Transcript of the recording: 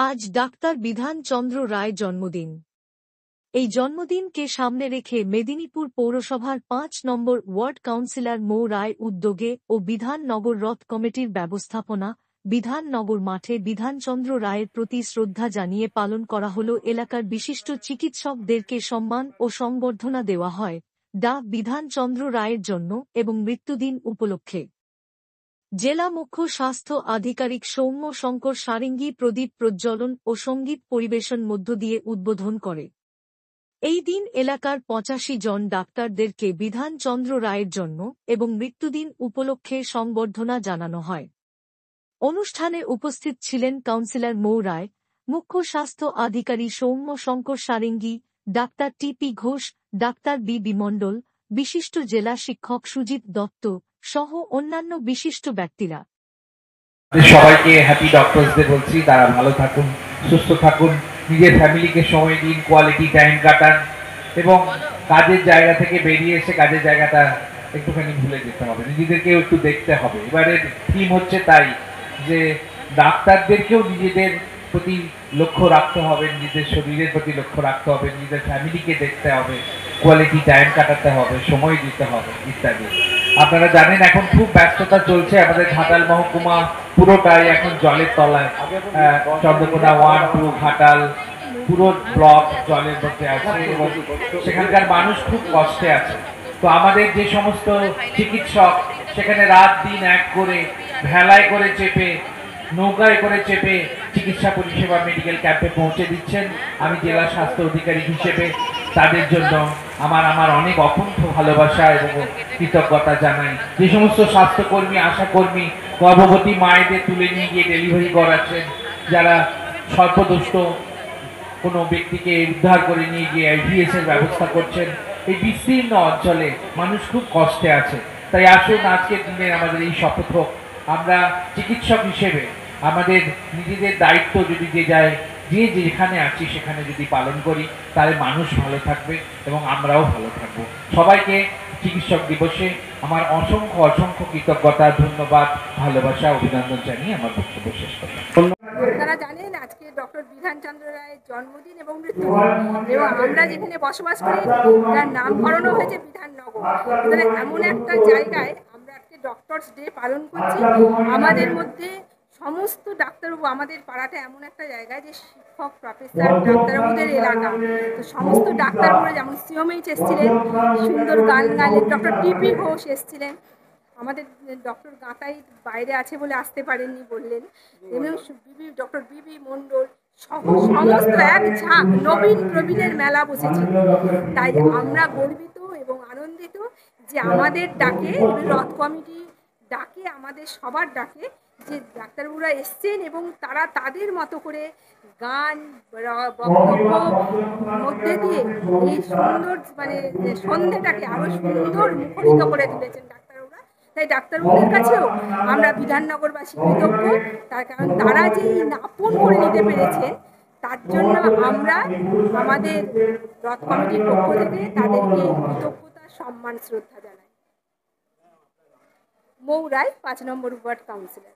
আজ ডাক্তার বিধান চন্দ্র রায় জন্মদিন। এই জন্মদিনকে সামনে রেখে মেদিনীপুর পৌরসভার ৫ নম্বর ওয়ার্ড কাউন্সিলর মৌ রায় উদ্যোগে ও বিধাননগর রথ কমিটির ব্যবস্থাপনা বিধাননগর মাঠে বিধানচন্দ্র রায়ের প্রতি শ্রদ্ধা জানিয়ে পালন করা হল। এলাকার বিশিষ্ট চিকিৎসকদেরকে সম্মান ও সংবর্ধনা দেওয়া হয় ডা বিধানচন্দ্র রায়ের জন্য এবং মৃত্যুদিন উপলক্ষে। জেলা মুখ্য স্বাস্থ্য আধিকারিক সৌম্য শঙ্কর সারেঙ্গী প্রদীপ প্রজ্বলন ও সঙ্গীত পরিবেশন মধ্য দিয়ে উদ্বোধন করে। এই দিন এলাকার ৮৫ জন ডাক্তারদেরকে বিধানচন্দ্র রায়ের জন্য এবং মৃত্যুদিন উপলক্ষে সংবর্ধনা জানানো হয়। অনুষ্ঠানে উপস্থিত ছিলেন কাউন্সিলর মৌ রায়, মুখ্য স্বাস্থ্য আধিকারিক Soumya Shankar Sarangi, doctor TP. Ghosh, doctor BB. Mondal, বিশিষ্ট জেলা শিক্ষক সুজিত দত্ত সহ অন্যান্য বিশিষ্ট ব্যক্তিরা। সবাইকে হ্যাপি ডক্টরস ডে বলছি। তারা ভালো থাকুন, সুস্থ থাকুন, নিজের ফ্যামিলিকে সময় দিন, কোয়ালিটি টাইম কাটান এবং কাজের জায়গা থেকে বেরিয়ে এসে কাজের জায়গাটা একটুখানি ভুলে যেতে হবে, নিজেদেরকেও একটু দেখতে হবে। এবারে থিম হচ্ছে তাই যে ডাক্তারদেরকেও নিজেদের প্রতি লক্ষ্য রাখতে হবে, নিজেদের শরীরের প্রতি লক্ষ্য রাখতে হবে, নিজেদের ফ্যামিলিকে দেখতে হবে, কোয়ালিটি টাইম কাটাতে হবে, সময় দিতে হবে ইত্যাদি। আপনারা জানেন এখন খুব ব্যস্ততা চলছে, আমাদের ঘাটাল মহকুমা পুরোটাই এখন জলের তলায়। চন্দ্রকোনা 1, 2, ঘাটাল পুরো ব্লক জলের মধ্যে আছে এবং সেখানকার মানুষ খুব কষ্টে আছে। তো আমাদের যে সমস্ত চিকিৎসক সেখানে রাত দিন এক করে ভেলায় করে চেপে, নৌকায় করে চেপে চিকিৎসা পরিষেবা মেডিকেল ক্যাম্পে পৌঁছে দিচ্ছেন, আমি জেলা স্বাস্থ্য অধিকারী হিসেবে তাদের জন্য আমার অনেক অকুণ্ঠ ভালোবাসা এবং কৃতজ্ঞতা জানাই। যে সমস্ত স্বাস্থ্যকর্মী, আশাকর্মী গর্ভবতী মায়েদের তুলে নিয়ে গিয়ে ডেলিভারি করাচ্ছেন, যারা সর্পদষ্ট কোনো ব্যক্তিকে উদ্ধার করে নিয়ে গিয়ে আইভিএস এর ব্যবস্থা করছেন, এই বিস্তীর্ণ অঞ্চলে মানুষ খুব কষ্টে আছে। তাই আসুন আজকের দিনে আমাদের এই শপথ হোক, আমরা চিকিৎসক হিসেবে আমাদের নিজেদের দায়িত্ব যদি যে যেখানে আছি সেখানে যদি পালন করি তাহলে মানুষ ভালো থাকবে এবং আমরাও ভালো থাকবো। সবাইকে চিকিৎসক দিবসে আমার অসংখ্য অসংখ্য কৃতজ্ঞতা, ধন্যবাদ, ভালোবাসা, অভিনন্দন জানিয়ে আমার বক্তব্য শেষ করলাম। আপনারা জানেন আজকে ডক্টর বিধানচন্দ্র রায়ের জন্মদিন এবং মৃত্যুদিন, এবং আমরা যেখানে বসবাস করি তার নামকরণও হয়েছে বিধাননগর। এমন একটা জায়গায় আমরা আজকে ডক্টরস ডে পালন করছি। আমাদের মধ্যে সমস্ত ডাক্তারবাবু, আমাদের পাড়াটা এমন একটা জায়গায় যে শিক্ষক, প্রফেসর, ডাক্তারবাবুদের এলাকা। তো সমস্ত ডাক্তারবাবুরা যেমন সিওমএইচ এসেছিলেন, সুন্দর গান গাইলেন, ডক্টর টি.পি. ঘোষ এসেছিলেন, আমাদের ডক্টর গাঁতাই বাইরে আছে বলে আসতে পারেননি বললেন, এবং ডক্টর বি.বি. মণ্ডল সহ সমস্ত এক ঝাঁক নবীন প্রবীণের মেলা বসেছিল। তাই আমরা গর্বিত এবং আনন্দিত যে আমাদের ডাকে, রথ কমিটি ডাকে, আমাদের সবার ডাকে যে ডাক্তারবাবুরা এসছেন এবং তারা তাদের মতো করে গান, বক্তব্য মধ্যে দিয়ে এই সুন্দর সন্ধ্যেটাকে আরো সুন্দর মুখরিত করে তুলেছেন ডাক্তারবাবুরা। তাই ডাক্তারবাবুদের কাছেও আমরা বিধাননগরবাসী কৃতজ্ঞ, তার কারণ তারা যে আপন করে নিতে পেরেছেন, তার জন্য আমরা আমাদের রথ কমিটির পক্ষ থেকে তাদেরকে কৃতজ্ঞতা, সম্মান, শ্রদ্ধা জানাই। মৌ রায়, ৫ নম্বর ওয়ার্ড কাউন্সিলর।